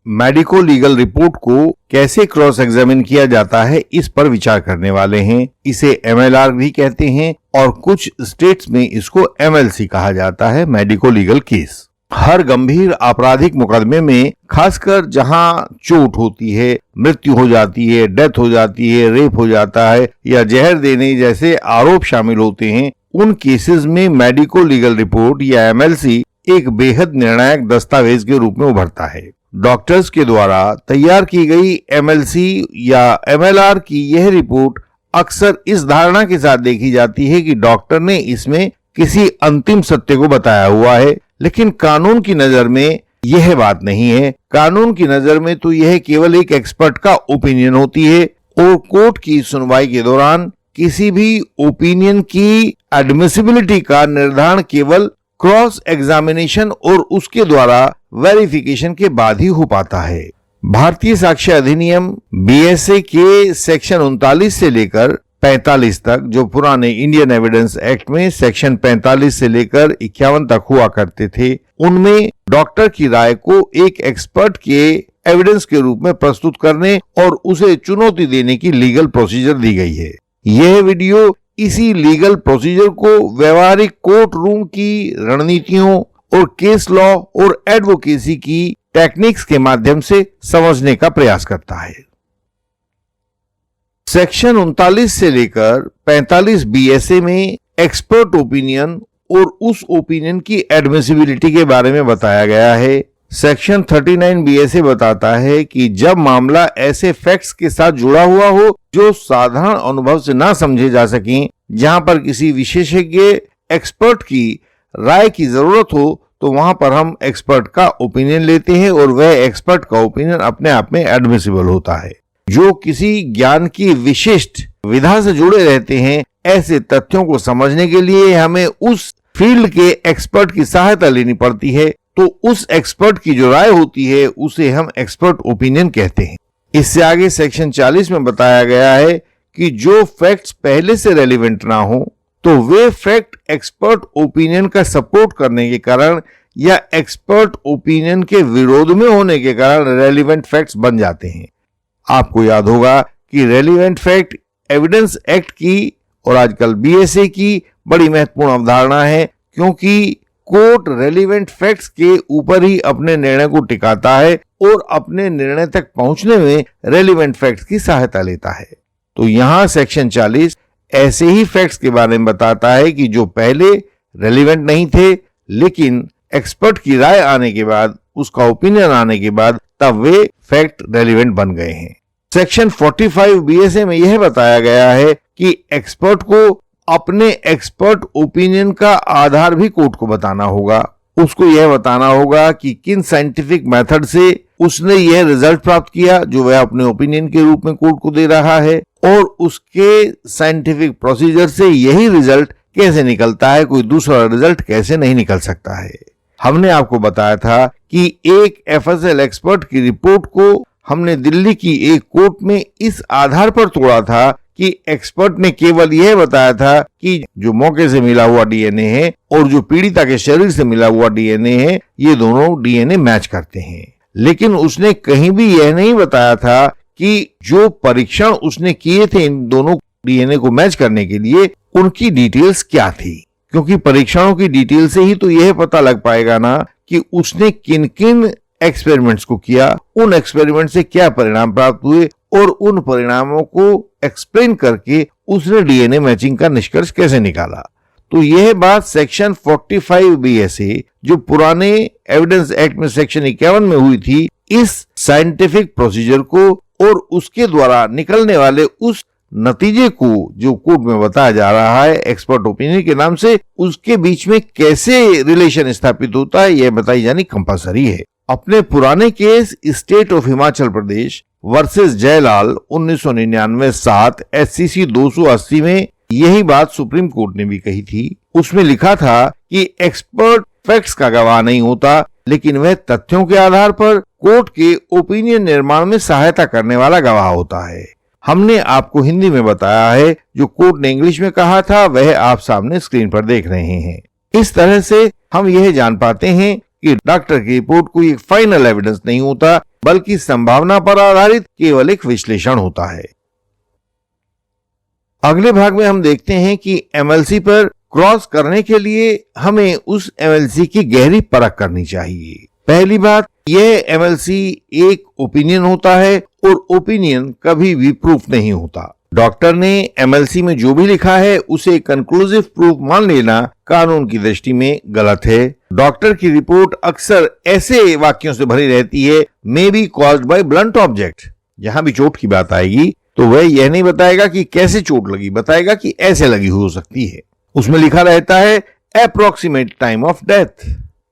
Medico legal report को कैसे cross examine किया जाता है, इस पर विचार करने वाले हैं। इसे MLR भी कहते हैं और कुछ स्टेट्स में इसको MLC कहा जाता है, मेडिको लीगल केस। हर गंभीर आपराधिक मुकदमे में, खासकर जहां चोट होती है, मृत्यु हो जाती है, डेथ हो जाती है, रेप हो जाता है या जहर देने जैसे आरोप शामिल होते हैं, उन केसेस में मेडिको लीगल रिपोर्ट या MLC एक बेहद निर्णायक दस्तावेज के रूप में उभरता है। डॉक्टर्स के द्वारा तैयार की गई MLC या MLR की यह रिपोर्ट अक्सर इस धारणा के साथ देखी जाती है कि डॉक्टर ने इसमें किसी अंतिम सत्य को बताया हुआ है, लेकिन कानून की नजर में यह बात नहीं है। कानून की नजर में तो यह केवल एक एक्सपर्ट का ओपिनियन होती है और कोर्ट की सुनवाई के दौरान किसी भी ओपिनियन की एडमिसिबिलिटी का निर्धारण केवल क्रॉस एग्जामिनेशन और उसके द्वारा वेरिफिकेशन के बाद ही हो पाता है। भारतीय साक्ष्य अधिनियम BSA के सेक्शन 39 से लेकर 45 तक, जो पुराने इंडियन एविडेंस एक्ट में सेक्शन 45 से लेकर 51 तक हुआ करते थे, उनमें डॉक्टर की राय को एक एक्सपर्ट के एविडेंस के रूप में प्रस्तुत करने और उसे चुनौती देने की लीगल प्रोसीजर दी गई है। यह वीडियो इसी लीगल प्रोसीजर को व्यवहारिक कोर्ट रूम की रणनीतियों और केस लॉ और एडवोकेसी की टेक्निक्स के माध्यम से समझने का प्रयास करता है। सेक्शन 39 से लेकर 45 BSA में एक्सपर्ट ओपिनियन और उस ओपिनियन की एडमिसिबिलिटी के बारे में बताया गया है। सेक्शन 39 BSA बताता है कि जब मामला ऐसे फैक्ट्स के साथ जुड़ा हुआ हो जो साधारण अनुभव से ना समझे जा सकें, जहां पर किसी विशेषज्ञ एक्सपर्ट की राय की जरूरत हो, तो वहां पर हम एक्सपर्ट का ओपिनियन लेते हैं और वह एक्सपर्ट का ओपिनियन अपने आप में एडमिसिबल होता है। जो किसी ज्ञान की विशिष्ट विधा से जुड़े रहते हैं, ऐसे तथ्यों को समझने के लिए हमें उस फील्ड के एक्सपर्ट की सहायता लेनी पड़ती है, तो उस एक्सपर्ट की जो राय होती है उसे हम एक्सपर्ट ओपिनियन कहते हैं। इससे आगे सेक्शन 40 में बताया गया है कि जो फैक्ट्स पहले से रेलिवेंट ना हो, तो वे फैक्ट एक्सपर्ट ओपिनियन का सपोर्ट करने के कारण या एक्सपर्ट ओपिनियन के विरोध में होने के कारण रेलिवेंट फैक्ट्स बन जाते हैं। आपको याद होगा कि रेलिवेंट फैक्ट एविडेंस एक्ट की और आजकल BSA की बड़ी महत्वपूर्ण अवधारणा है, क्योंकि कोर्ट रेलिवेंट फैक्ट्स के ऊपर ही अपने निर्णय को टिकाता है और अपने निर्णय तक पहुंचने में रेलिवेंट फैक्ट्स की सहायता लेता है। तो यहाँ सेक्शन 40 ऐसे ही फैक्ट्स के बारे में बताता है कि जो पहले रेलिवेंट नहीं थे, लेकिन एक्सपर्ट की राय आने के बाद, उसका ओपिनियन आने के बाद, तब वे फैक्ट रेलिवेंट बन गए हैं। सेक्शन 45 BSA में यह बताया गया है कि एक्सपर्ट को अपने एक्सपर्ट ओपिनियन का आधार भी कोर्ट को बताना होगा। उसको यह बताना होगा कि किन साइंटिफिक मेथड से उसने यह रिजल्ट प्राप्त किया जो वह अपने ओपिनियन के रूप में कोर्ट को दे रहा है, और उसके साइंटिफिक प्रोसीजर से यही रिजल्ट कैसे निकलता है, कोई दूसरा रिजल्ट कैसे नहीं निकल सकता है। हमने आपको बताया था कि एक FSL एक्सपर्ट की रिपोर्ट को हमने दिल्ली की एक कोर्ट में इस आधार पर तोड़ा था कि एक्सपर्ट ने केवल यह बताया था कि जो मौके से मिला हुआ DNA है और जो पीड़िता के शरीर से मिला हुआ DNA है, ये दोनों DNA मैच करते हैं। लेकिन उसने कहीं भी यह नहीं बताया था कि जो परीक्षण उसने किए थे इन दोनों DNA को मैच करने के लिए, उनकी डिटेल्स क्या थी, क्योंकि परीक्षणों की डिटेल से ही तो यह पता लग पाएगा ना कि उसने किन किन एक्सपेरिमेंट्स को किया, उन एक्सपेरिमेंट से क्या परिणाम प्राप्त हुए और उन परिणामों को एक्सप्लेन करके उसने DNA मैचिंग का निष्कर्ष कैसे निकाला। तो यह बात सेक्शन 45 BSA, जो पुराने एविडेंस एक्ट में सेक्शन 51 में हुई थी, इस साइंटिफिक प्रोसीजर को और उसके द्वारा निकलने वाले उस नतीजे को जो कोर्ट में बताया जा रहा है एक्सपर्ट ओपिनियन के नाम से, उसके बीच में कैसे रिलेशन स्थापित होता है, यह बताई जानी कंपलसरी है। अपने पुराने case state of Himachal Pradesh versus Jailal 1999-7 SCC 280 में यही बात सुप्रीम कोर्ट ने भी कही थी। उसमें लिखा था कि एक्सपर्ट फैक्ट्स का गवाह नहीं होता, लेकिन वह तथ्यों के आधार पर कोर्ट के ओपिनियन निर्माण में सहायता करने वाला गवाह होता है। हमने आपको हिंदी में बताया है, जो कोर्ट ने इंग्लिश में कहा था वह आप सामने स्क्रीन पर देख रहे हैं। इस तरह से हम यह जान पाते हैं कि डॉक्टर की रिपोर्ट कोई फाइनल एविडेंस नहीं होता, बल्कि संभावना पर आधारित केवल एक विश्लेषण होता है। अगले भाग में हम देखते हैं कि एमएलसी पर क्रॉस करने के लिए हमें उस एमएलसी की गहरी परख करनी चाहिए। पहली बात, यह एमएलसी एक ओपिनियन होता है और ओपिनियन कभी भी प्रूफ नहीं होता। डॉक्टर ने एमएलसी में जो भी लिखा है उसे कंक्लूसिव प्रूफ मान लेना कानून की दृष्टि में गलत है। डॉक्टर की रिपोर्ट अक्सर ऐसे वाक्यों से भरी रहती है, may be caused by blunt object. जहां भी चोट की बात आएगी तो वह यह नहीं बताएगा कि कैसे चोट लगी, बताएगा कि ऐसे लगी हो सकती है। उसमें लिखा रहता है अप्रोक्सीमेट टाइम ऑफ डेथ।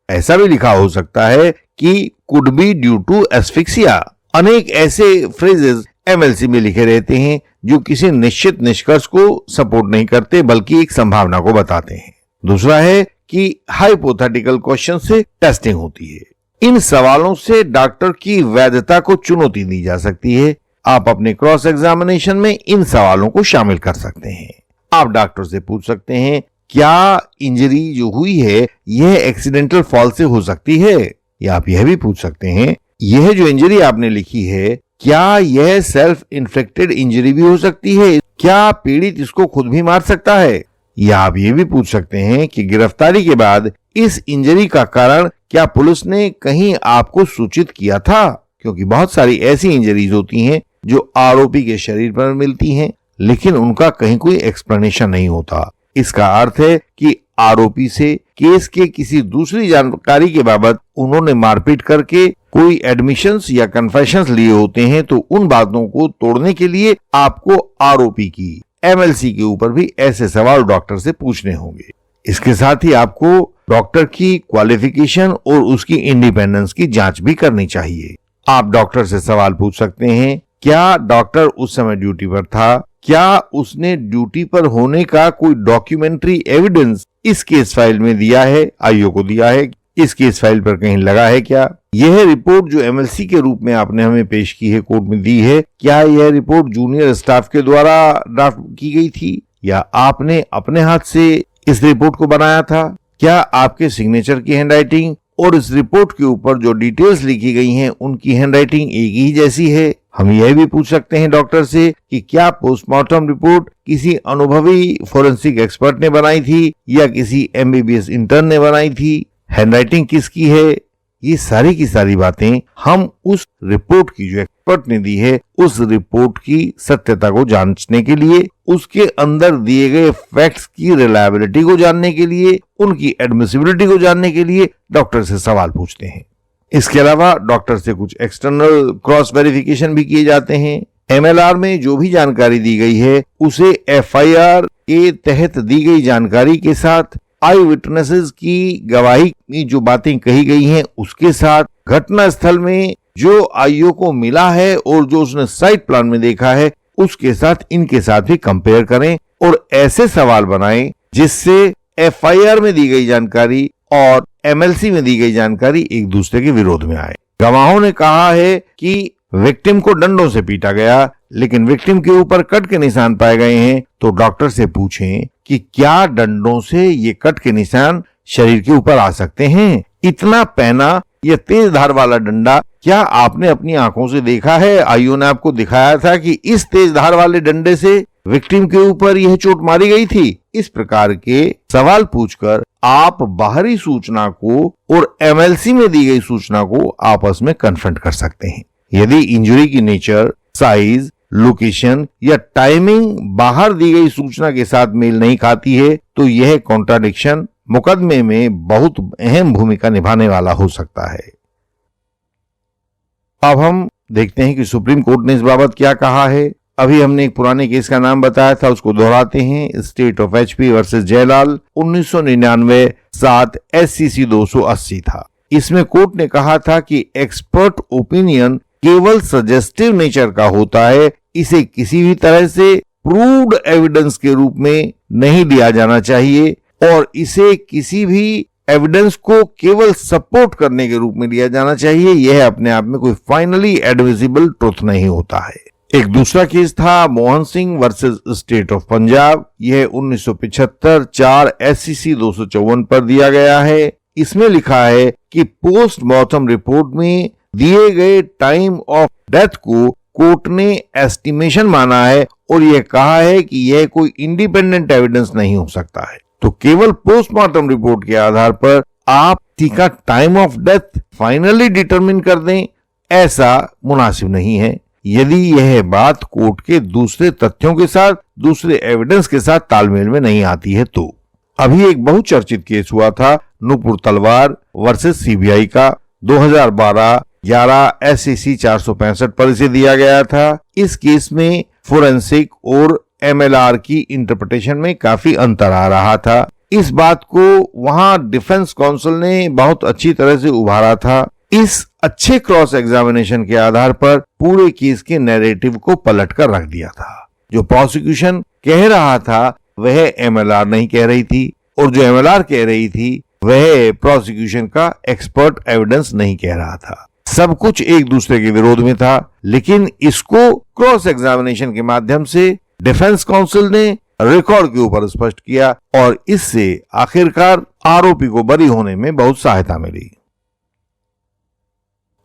ऐसा भी लिखा हो सकता है कि could be due to asphyxia. अनेक ऐसे फ्रेजेस एमएलसी में लिखे रहते हैं जो किसी निश्चित निष्कर्ष को सपोर्ट नहीं करते बल्कि एक संभावना को बताते हैं। दूसरा है कि हाइपोथेटिकल क्वेश्चन से टेस्टिंग होती है। इन सवालों से डॉक्टर की वैधता को चुनौती दी जा सकती है। आप अपने क्रॉस एग्जामिनेशन में इन सवालों को शामिल कर सकते हैं। आप डॉक्टर से पूछ सकते हैं, क्या इंजरी जो हुई है यह एक्सीडेंटल फॉल से हो सकती है? या आप यह भी पूछ सकते हैं, यह जो इंजरी आपने लिखी है क्या यह सेल्फ इन्फेक्टेड इंजरी भी हो सकती है? क्या पीड़ित इसको खुद भी मार सकता है? या आप ये भी पूछ सकते हैं कि गिरफ्तारी के बाद इस इंजरी का कारण क्या पुलिस ने कहीं आपको सूचित किया था? क्योंकि बहुत सारी ऐसी इंजरीज होती हैं जो आरोपी के शरीर पर मिलती हैं लेकिन उनका कहीं कोई एक्सप्लेनेशन नहीं होता। इसका अर्थ है कि आरोपी से केस के किसी दूसरी जानकारी के बाबत उन्होंने मारपीट करके कोई एडमिशंस या कन्फेशंस लिए होते हैं, तो उन बातों को तोड़ने के लिए आपको आरोपी की एमएलसी के ऊपर भी ऐसे सवाल डॉक्टर से पूछने होंगे। इसके साथ ही आपको डॉक्टर की क्वालिफिकेशन और उसकी इंडिपेंडेंस की जांच भी करनी चाहिए। आप डॉक्टर से सवाल पूछ सकते हैं, क्या डॉक्टर उस समय ड्यूटी पर था? क्या उसने ड्यूटी पर होने का कोई डॉक्यूमेंट्री एविडेंस इस केस फाइल में दिया है, आईओ को दिया है? इस केस फाइल पर कहीं लगा है क्या? यह रिपोर्ट जो एमएलसी के रूप में आपने हमें पेश की है, कोर्ट में दी है, क्या यह रिपोर्ट जूनियर स्टाफ के द्वारा ड्राफ्ट की गई थी या आपने अपने हाथ से इस रिपोर्ट को बनाया था? क्या आपके सिग्नेचर की हैंडराइटिंग और इस रिपोर्ट के ऊपर जो डिटेल्स लिखी गई हैं उनकी हैंडराइटिंग एक ही जैसी है? हम यह भी पूछ सकते हैं डॉक्टर से कि क्या पोस्टमार्टम रिपोर्ट किसी अनुभवी फोरेंसिक एक्सपर्ट ने बनाई थी या किसी एमबीबीएस इंटर्न ने बनाई थी? हैंडराइटिंग किसकी है? ये सारी की सारी बातें हम उस रिपोर्ट की जो एक्सपर्ट ने दी है उस रिपोर्ट की सत्यता को जांचने के लिए, उसके अंदर दिए गए फैक्ट्स की रिलायबिलिटी को जानने के लिए, उनकी एडमिसिबिलिटी को जानने के लिए डॉक्टर से सवाल पूछते हैं। इसके अलावा डॉक्टर से कुछ एक्सटर्नल क्रॉस वेरिफिकेशन भी किए जाते हैं। एमएलआर में जो भी जानकारी दी गई है उसे एफआईआर के तहत दी गई जानकारी के साथ, आई विटनेसेस की गवाही में जो बातें कही गई हैं उसके साथ, घटना स्थल में जो आईओ को मिला है और जो उसने साइट प्लान में देखा है उसके साथ, इनके साथ भी कंपेयर करें और ऐसे सवाल बनाएं जिससे एफआईआर में दी गई जानकारी और एमएलसी में दी गई जानकारी एक दूसरे के विरोध में आए। गवाहों ने कहा है कि विक्टिम को डंडों से पीटा गया लेकिन विक्टिम के ऊपर कट के निशान पाए गए हैं, तो डॉक्टर से पूछें कि क्या डंडों से ये कट के निशान शरीर के ऊपर आ सकते हैं? इतना पैना या तेज धार वाला डंडा क्या आपने अपनी आंखों से देखा है? आईओ ने आपको दिखाया था कि इस तेज धार वाले डंडे से विक्टिम के ऊपर यह चोट मारी गई थी? इस प्रकार के सवाल पूछकर आप बाहरी सूचना को और एमएलसी में दी गई सूचना को आपस में कन्फ्रंट कर सकते हैं। यदि इंजरी की नेचर, साइज, लोकेशन या टाइमिंग बाहर दी गई सूचना के साथ मेल नहीं खाती है तो यह कॉन्ट्राडिक्शन मुकदमे में बहुत अहम भूमिका निभाने वाला हो सकता है। अब हम देखते हैं कि सुप्रीम कोर्ट ने इस बाबत क्या कहा है। अभी हमने एक पुराने केस का नाम बताया था, उसको दोहराते हैं। State of HP versus Jailal 1999 7 SCC 280 था। इसमें कोर्ट ने कहा था कि एक्सपर्ट ओपिनियन केवल सजेस्टिव नेचर का होता है, इसे किसी भी तरह से प्रूव्ड एविडेंस के रूप में नहीं लिया जाना चाहिए और इसे किसी भी एविडेंस को केवल सपोर्ट करने के रूप में लिया जाना चाहिए। यह अपने आप में कोई फाइनली एडमिसिबल ट्रुथ नहीं होता है। एक दूसरा केस था Mohan Singh versus state of Punjab. यह 1975 4 SCC 254 पर दिया गया है। इसमें लिखा है कि पोस्टमार्टम रिपोर्ट में दिए गए टाइम ऑफ डेथ को कोर्ट ने एस्टिमेशन माना है और यह कहा है कि यह कोई इंडिपेंडेंट एविडेंस नहीं हो सकता है। तो केवल पोस्टमार्टम रिपोर्ट के आधार पर आप का time of death finally determine कर दें, ऐसा मुनासिब नहीं है। यदि यह बात कोर्ट के दूसरे तथ्यों के साथ, दूसरे एविडेंस के साथ तालमेल में नहीं आती है तो। अभी एक बहुचर्चित केस हुआ था नूपुर तलवार वर्सेस सीबीआई का। 2012-11 SCC 465 पर इसे दिया गया था। इस केस में फोरेंसिक और MLR की इंटरप्रिटेशन में काफी अंतर आ रहा था। इस बात को वहां डिफेंस काउंसिल ने बहुत अच्छी तरह से उभारा था। इस अच्छे क्रॉस एग्जामिनेशन के आधार पर पूरे केस के नैरेटिव को पलट कर रख दिया था। जो प्रोसिक्यूशन कह रहा था वह MLR नहीं कह रही थी और जो MLR कह रही थी वह प्रोसिक्यूशन का एक्सपर्ट एविडेंस नहीं कह रहा था। सब कुछ एक दूसरे के विरोध में था, लेकिन इसको क्रॉस एग्जामिनेशन के माध्यम से डिफेंस काउंसिल ने रिकॉर्ड के ऊपर स्पष्ट किया और इससे आखिरकार आरोपी को बरी होने में बहुत सहायता मिली।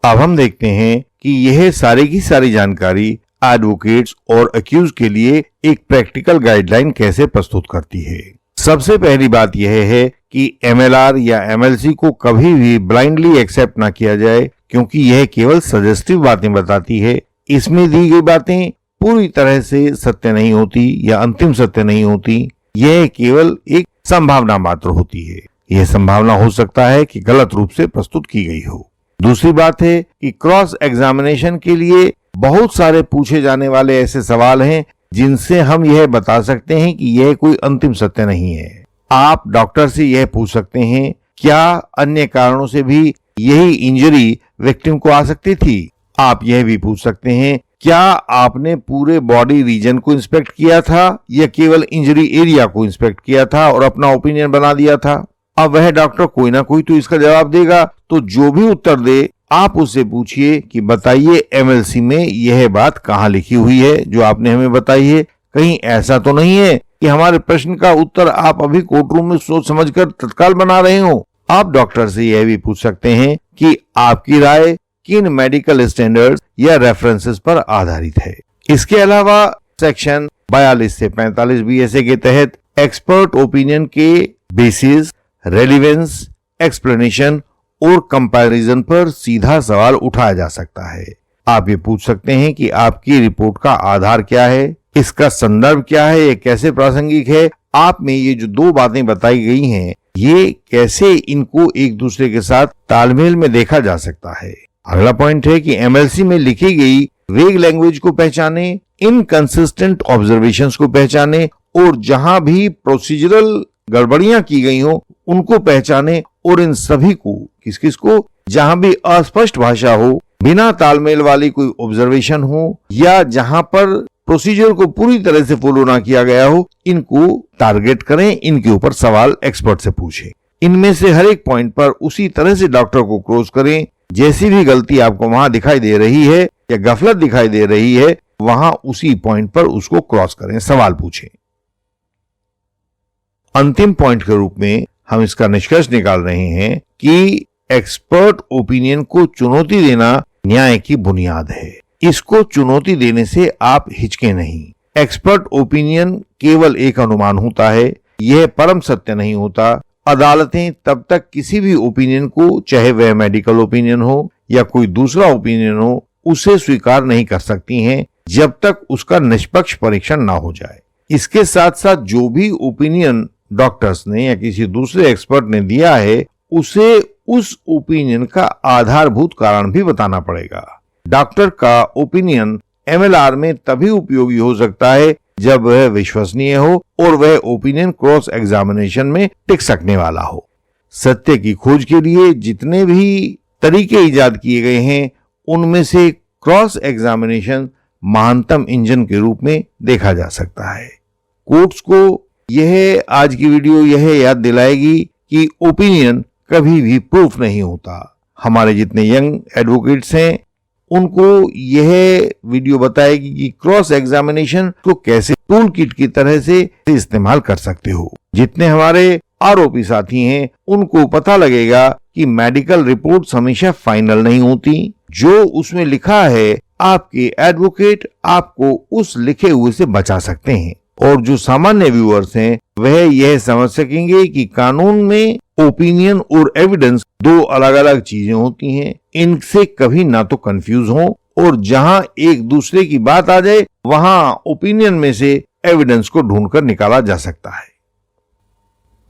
अब हम देखते हैं कि यह सारी की सारी जानकारी एडवोकेट्स और अक्यूज के लिए एक प्रैक्टिकल गाइडलाइन कैसे प्रस्तुत करती है। सबसे पहली बात यह है कि MLR या MLC को कभी भी ब्लाइंडली एक्सेप्ट ना किया जाए, क्योंकि यह केवल सजेस्टिव बातें बताती है। इसमें दी गई बातें पूरी तरह से सत्य नहीं होती या अंतिम सत्य नहीं होती। यह केवल एक संभावना मात्र होती है। यह संभावना हो सकता है कि गलत रूप से प्रस्तुत की गई हो। दूसरी बात है कि क्रॉस एग्जामिनेशन के लिए बहुत सारे पूछे जाने वाले ऐसे सवाल हैं जिनसे हम यह बता सकते हैं कि यह कोई अंतिम सत्य नहीं है। आप डॉक्टर से यह पूछ सकते हैं, क्या अन्य कारणों से भी यही इंजरी विक्टिम को आ सकती थी? आप यह भी पूछ सकते हैं, क्या आपने पूरे बॉडी रीजन को इंस्पेक्ट किया था या केवल इंजरी एरिया को इंस्पेक्ट किया था और अपना ओपिनियन बना दिया था? अब वह डॉक्टर कोई ना कोई तो इसका जवाब देगा। तो जो भी उत्तर दे आप उससे पूछिए कि बताइए MLC में यह बात कहाँ लिखी हुई है जो आपने हमें बताई है। कहीं ऐसा तो नहीं है कि हमारे प्रश्न का उत्तर आप अभी कोर्टरूम में सोच समझकर तत्काल बना रहे हो। आप डॉक्टर से यह भी पूछ सकते हैं कि आपकी राय किन मेडिकल स्टैंडर्ड्स या रेफरेंसेस पर आधारित है। इसके अलावा सेक्शन 42 से 45 BSA के तहत एक्सपर्ट ओपिनियन के बेसिस, रेलिवेंस, एक्सप्लेनेशन और कंपैरिजन पर सीधा सवाल उठाया जा सकता है। आप ये पूछ सकते हैं कि आपकी रिपोर्ट का आधार क्या है, इसका संदर्भ क्या है, ये कैसे प्रासंगिक है, आप में ये जो दो बातें बताई गई हैं ये कैसे इनको एक दूसरे के साथ तालमेल में देखा जा सकता है। अगला पॉइंट है कि MLC में लिखी गई वेग लैंग्वेज को पहचाने, इनकंसिस्टेंट ऑब्जर्वेशंस को पहचाने और जहां भी प्रोसीजरल गड़बड़ियां की गई हो उनको पहचाने और इन सभी को किस को, जहां भी अस्पष्ट भाषा हो, बिना तालमेल वाली कोई ऑब्जर्वेशन हो या जहां पर प्रोसीजर को पूरी तरह से फॉलो ना किया गया हो, इनको टारगेट करें, इनके ऊपर सवाल एक्सपर्ट से पूछें। इनमें से हर एक पॉइंट पर उसी तरह से डॉक्टर को क्रॉस करें। जैसी भी गलती आपको वहां दिखाई दे रही है या गफलत दिखाई दे रही है, वहां उसी पॉइंट पर उसको क्रॉस करें, सवाल पूछें। अंतिम पॉइंट के रूप में हम इसका निष्कर्ष निकाल रहे हैं कि एक्सपर्ट ओपिनियन को चुनौती देना न्याय की बुनियाद है। इसको चुनौती देने से आप हिचके नहीं। एक्सपर्ट ओपिनियन केवल एक अनुमान होता है, यह परम सत्य नहीं होता। अदालतें तब तक किसी भी ओपिनियन को, चाहे वह मेडिकल ओपिनियन हो या कोई दूसरा ओपिनियन हो, उसे स्वीकार नहीं कर सकती हैं जब तक उसका निष्पक्ष परीक्षण ना हो जाए। इसके साथ साथ जो भी ओपिनियन डॉक्टर्स ने या किसी दूसरे एक्सपर्ट ने दिया है उसे उस ओपिनियन का आधारभूत कारण भी बताना पड़ेगा। डॉक्टर का ओपिनियन MLR में तभी उपयोगी हो सकता है जब वह विश्वसनीय हो और वह ओपिनियन क्रॉस एग्जामिनेशन में टिक सकने वाला हो। सत्य की खोज के लिए जितने भी तरीके इजाद किए गए हैं उनमें से क्रॉस एग्जामिनेशन महानतम इंजन के रूप में देखा जा सकता है। कोर्ट्स को यह आज की वीडियो यह याद दिलाएगी कि ओपिनियन कभी भी प्रूफ नहीं होता। हमारे जितने यंग एडवोकेट्स हैं उनको यह वीडियो बताएगी कि क्रॉस एग्जामिनेशन को कैसे टूल किट की तरह से इस्तेमाल कर सकते हो। जितने हमारे आरोपी साथी हैं उनको पता लगेगा कि मेडिकल रिपोर्ट्स हमेशा फाइनल नहीं होती, जो उसमें लिखा है आपके एडवोकेट आपको उस लिखे हुए से बचा सकते हैं, और जो सामान्य व्यूअर्स हैं वह यह समझ सकेंगे कि कानून में ओपिनियन और एविडेंस दो अलग अलग चीजें होती हैं, इनसे कभी ना तो कंफ्यूज हो, और जहां एक दूसरे की बात आ जाए वहां ओपिनियन में से एविडेंस को ढूंढकर निकाला जा सकता है।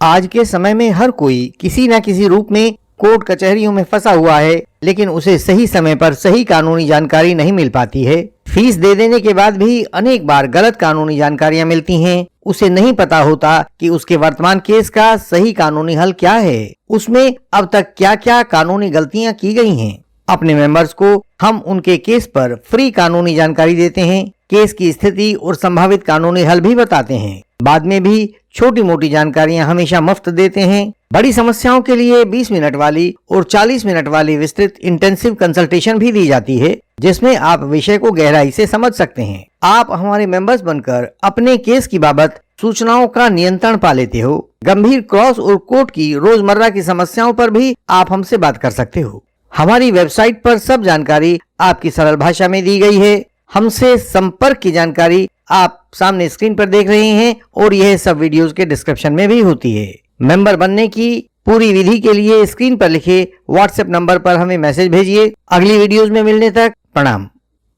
आज के समय में हर कोई किसी न किसी रूप में कोर्ट कचहरियों में फंसा हुआ है, लेकिन उसे सही समय पर सही कानूनी जानकारी नहीं मिल पाती है। फीस दे देने के बाद भी अनेक बार गलत कानूनी जानकारियां मिलती हैं। उसे नहीं पता होता कि उसके वर्तमान केस का सही कानूनी हल क्या है, उसमें अब तक क्या क्या कानूनी गलतियां की गई हैं। अपने मेंबर्स को हम उनके केस पर फ्री कानूनी जानकारी देते हैं, केस की स्थिति और संभावित कानूनी हल भी बताते हैं। बाद में भी छोटी मोटी जानकारियां हमेशा मुफ्त देते हैं। बड़ी समस्याओं के लिए 20 मिनट वाली और 40 मिनट वाली विस्तृत इंटेंसिव कंसल्टेशन भी दी जाती है, जिसमें आप विषय को गहराई से समझ सकते हैं। आप हमारे मेंबर्स बनकर अपने केस की बाबत सूचनाओं का नियंत्रण पा लेते हो। गंभीर क्रॉस और कोर्ट की रोजमर्रा की समस्याओं पर भी आप हमसे बात कर सकते हो। हमारी वेबसाइट पर सब जानकारी आपकी सरल भाषा में दी गई है। हमसे संपर्क की जानकारी आप सामने स्क्रीन पर देख रहे हैं, और यह सब वीडियोस के डिस्क्रिप्शन में भी होती है। मेंबर बनने की पूरी विधि के लिए स्क्रीन पर लिखे व्हाट्सएप नंबर पर हमें मैसेज भेजिए। अगली वीडियोस में मिलने तक प्रणाम।